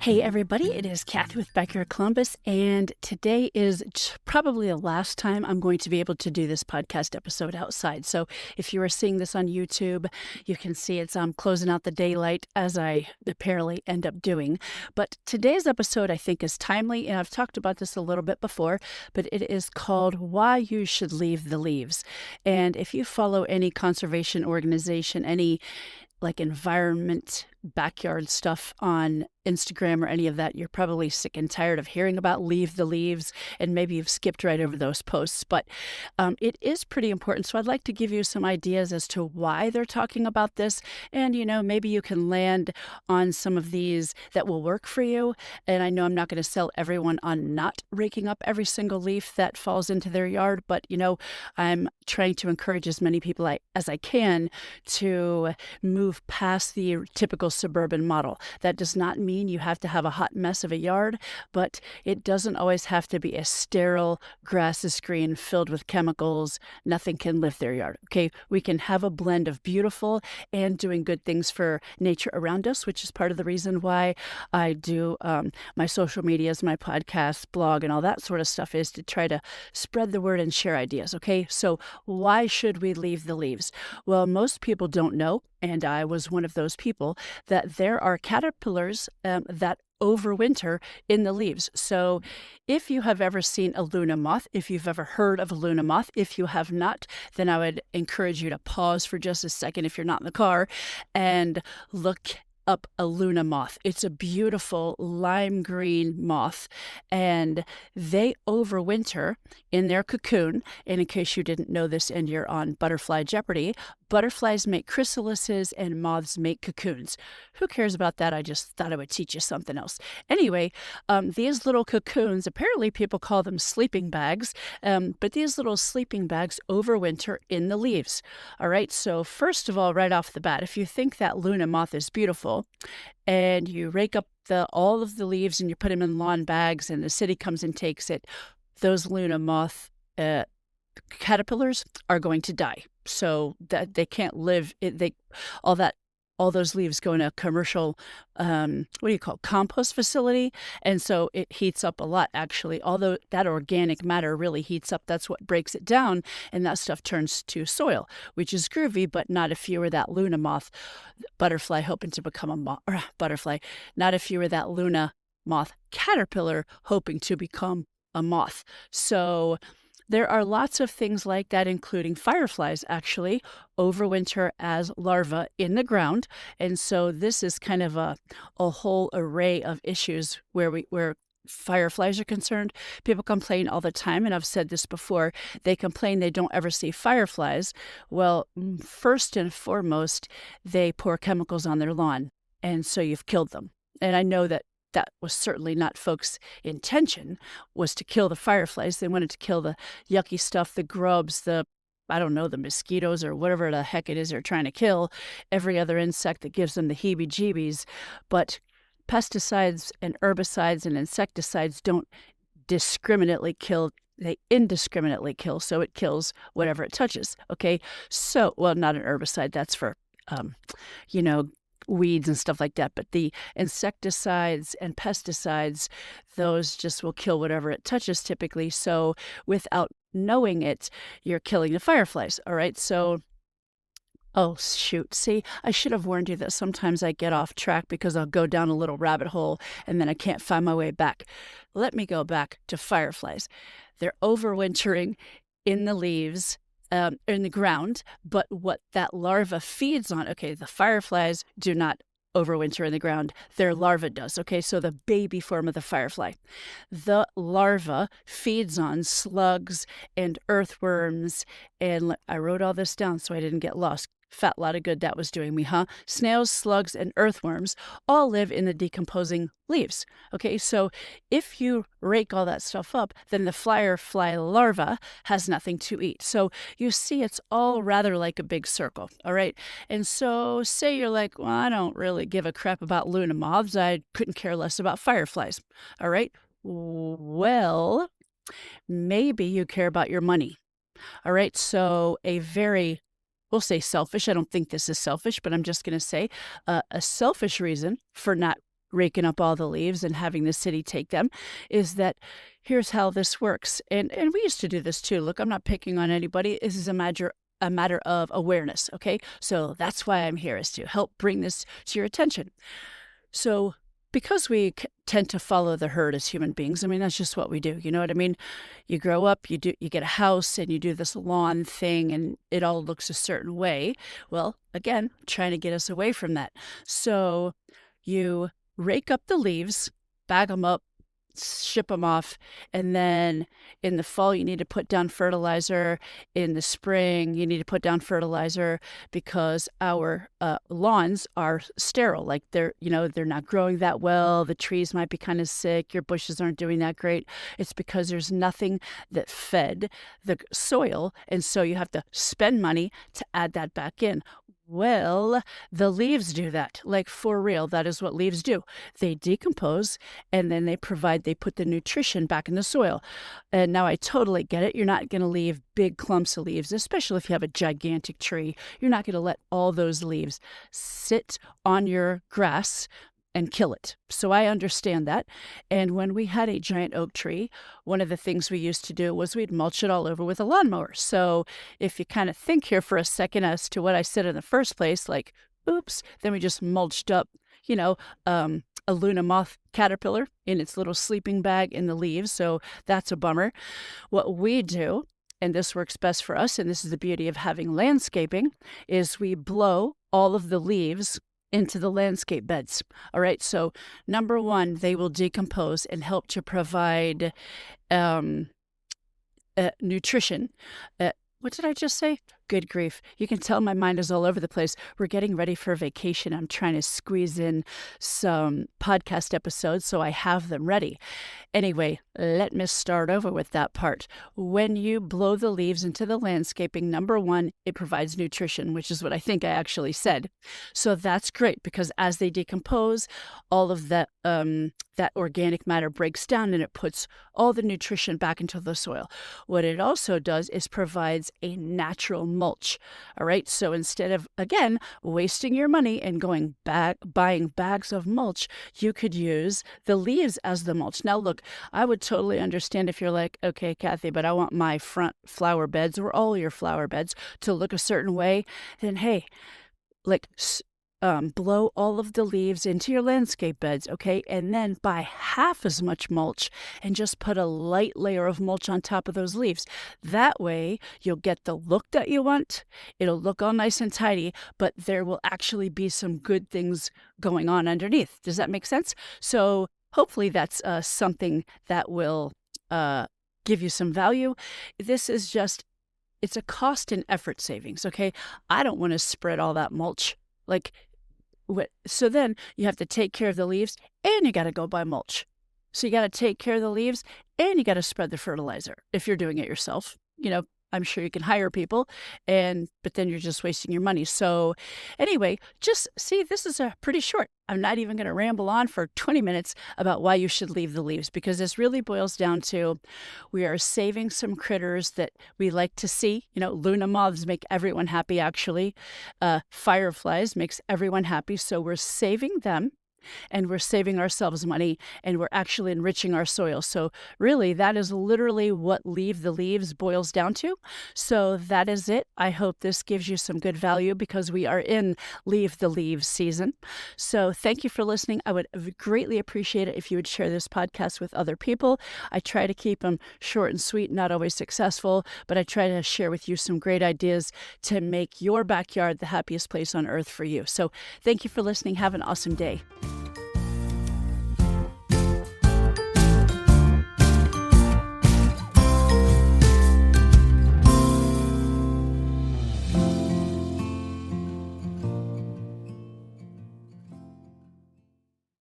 Hey everybody, it is Cathy with Backyard Columbus, and today is probably the last time I'm going to be able to do this podcast episode outside. So if you are seeing this on YouTube, you can see it's closing out the daylight as I apparently end up doing. But today's episode I think is timely, and I've talked about this a little bit before, but it is called Why You Should Leave the Leaves. And if you follow any conservation organization, any like environment backyard stuff on Instagram or any of that, you're probably sick and tired of hearing about leave the leaves, and maybe you've skipped right over those posts. But it is pretty important. So I'd like to give you some ideas as to why they're talking about this. And, maybe you can land on some of these that will work for you. And I know I'm not going to sell everyone on not raking up every single leaf that falls into their yard, but, I'm trying to encourage as many people as I can to move past the typical suburban model. That does not mean you have to have a hot mess of a yard, but it doesn't always have to be a sterile, grassy screen filled with chemicals. Nothing can live their yard. Okay, we can have a blend of beautiful and doing good things for nature around us, which is part of the reason why I do my social medias, my podcast, blog, and all that sort of stuff, is to try to spread the word and share ideas. Okay, so why should we leave the leaves? Well, most people don't know, and I was one of those people, that there are caterpillars that overwinter in the leaves. So if you have ever seen a Luna moth, if you've ever heard of a Luna moth, if you have not, then I would encourage you to pause for just a second if you're not in the car and look up a Luna moth. It's a beautiful lime green moth, and they overwinter in their cocoon. And in case you didn't know this and you're on Butterfly Jeopardy, butterflies make chrysalises and moths make cocoons. Who cares about that? I just thought I would teach you something else. Anyway, these little cocoons, apparently people call them sleeping bags, but these little sleeping bags overwinter in the leaves. All right, so first of all, right off the bat, if you think that Luna moth is beautiful, and you rake up all of the leaves and you put them in lawn bags and the city comes and takes it, those Luna moth caterpillars are going to die. So that they can't live. All those leaves go in a commercial, compost facility. And so it heats up a lot, actually. Although that organic matter really heats up, that's what breaks it down. And that stuff turns to soil, which is groovy, but not if you were that Luna moth butterfly hoping to become a moth, or butterfly, not if you were that Luna moth caterpillar hoping to become a moth. So there are lots of things like that, including fireflies, actually, overwinter as larvae in the ground. And so this is kind of a whole array of issues where fireflies are concerned. People complain all the time, and I've said this before, they complain they don't ever see fireflies. Well, first and foremost, they pour chemicals on their lawn, and so you've killed them. And I know that was certainly not folks' intention, was to kill the fireflies. They wanted to kill the yucky stuff, the grubs, the mosquitoes or whatever the heck it is they're trying to kill, every other insect that gives them the heebie-jeebies. But pesticides and herbicides and insecticides don't discriminately kill. They indiscriminately kill, so it kills whatever it touches, okay? So, well, not an herbicide, that's for, weeds and stuff like that, but the insecticides and pesticides, those just will kill whatever it touches typically. So without knowing it, you're killing the fireflies. All right, so oh shoot, see, I should have warned you that sometimes I get off track because I'll go down a little rabbit hole and then I can't find my way back. Let me go back to fireflies. They're overwintering in the leaves, in the ground, but what that larva feeds on, okay, the fireflies do not overwinter in the ground. Their larva does, okay? So the baby form of the firefly. The larva feeds on slugs and earthworms, and I wrote all this down so I didn't get lost. Fat lot of good that was doing me, huh? Snails, slugs, and earthworms all live in the decomposing leaves. Okay, so if you rake all that stuff up, then the firefly larva has nothing to eat. So you see, it's all rather like a big circle, all right? And so say you're like, well, I don't really give a crap about Luna moths. I couldn't care less about fireflies, all right? Well, maybe you care about your money, all right? So we'll say selfish. I don't think this is selfish, but I'm just going to say a selfish reason for not raking up all the leaves and having the city take them, is that here's how this works. And we used to do this too. Look, I'm not picking on anybody. This is a matter of awareness, okay? So that's why I'm here, is to help bring this to your attention. So because we tend to follow the herd as human beings, I mean, that's just what we do. You know what I mean? You grow up, you get a house, and you do this lawn thing, and it all looks a certain way. Well, again, trying to get us away from that. So you rake up the leaves, bag them up, ship them off, and then in the fall you need to put down fertilizer. In the spring you need to put down fertilizer because our lawns are sterile, like they're not growing that well. The trees might be kind of sick, your bushes aren't doing that great. It's because there's nothing that fed the soil, and so you have to spend money to add that back in. Well, the leaves do that. Like, for real, that is what leaves do. They decompose, and then they put the nutrition back in the soil. And now I totally get it. You're not going to leave big clumps of leaves, especially if you have a gigantic tree. You're not going to let all those leaves sit on your grass and kill it. So I understand that. And when we had a giant oak tree, one of the things we used to do was we'd mulch it all over with a lawnmower. So if you kind of think here for a second as to what I said in the first place, like, oops, then we just mulched up, a Luna moth caterpillar in its little sleeping bag in the leaves. So that's a bummer. What we do, and this works best for us, and this is the beauty of having landscaping, is we blow all of the leaves into the landscape beds. All right. So number one, they will decompose and help to provide nutrition. What did I just say? Good grief. You can tell my mind is all over the place. We're getting ready for vacation. I'm trying to squeeze in some podcast episodes so I have them ready. Anyway, let me start over with that part. When you blow the leaves into the landscaping, number one, it provides nutrition, which is what I think I actually said. So that's great because as they decompose, all of that organic matter breaks down and it puts all the nutrition back into the soil. What it also does is provides a natural mulch. All right. So instead of, again, wasting your money and going back buying bags of mulch, you could use the leaves as the mulch. Now, look, I would totally understand if you're like, okay, Cathy, but I want my front flower beds or all your flower beds to look a certain way. Then, hey, like, blow all of the leaves into your landscape beds, okay? And then buy half as much mulch and just put a light layer of mulch on top of those leaves. That way, you'll get the look that you want. It'll look all nice and tidy, but there will actually be some good things going on underneath. Does that make sense? So hopefully that's something that will give you some value. This is just, it's a cost and effort savings, okay? I don't want to spread all that mulch. So then you have to take care of the leaves and you got to go buy mulch. So you got to take care of the leaves and you got to spread the fertilizer if you're doing it yourself. I'm sure you can hire people, but then you're just wasting your money. So anyway, just see, this is a pretty short. I'm not even going to ramble on for 20 minutes about why you should leave the leaves, because this really boils down to we are saving some critters that we like to see. Luna moths make everyone happy, actually. Fireflies makes everyone happy. So we're saving them. And we're saving ourselves money, and we're actually enriching our soil. So really, that is literally what Leave the Leaves boils down to. So that is it. I hope this gives you some good value because we are in Leave the Leaves season. So thank you for listening. I would greatly appreciate it if you would share this podcast with other people. I try to keep them short and sweet, not always successful, but I try to share with you some great ideas to make your backyard the happiest place on earth for you. So thank you for listening. Have an awesome day.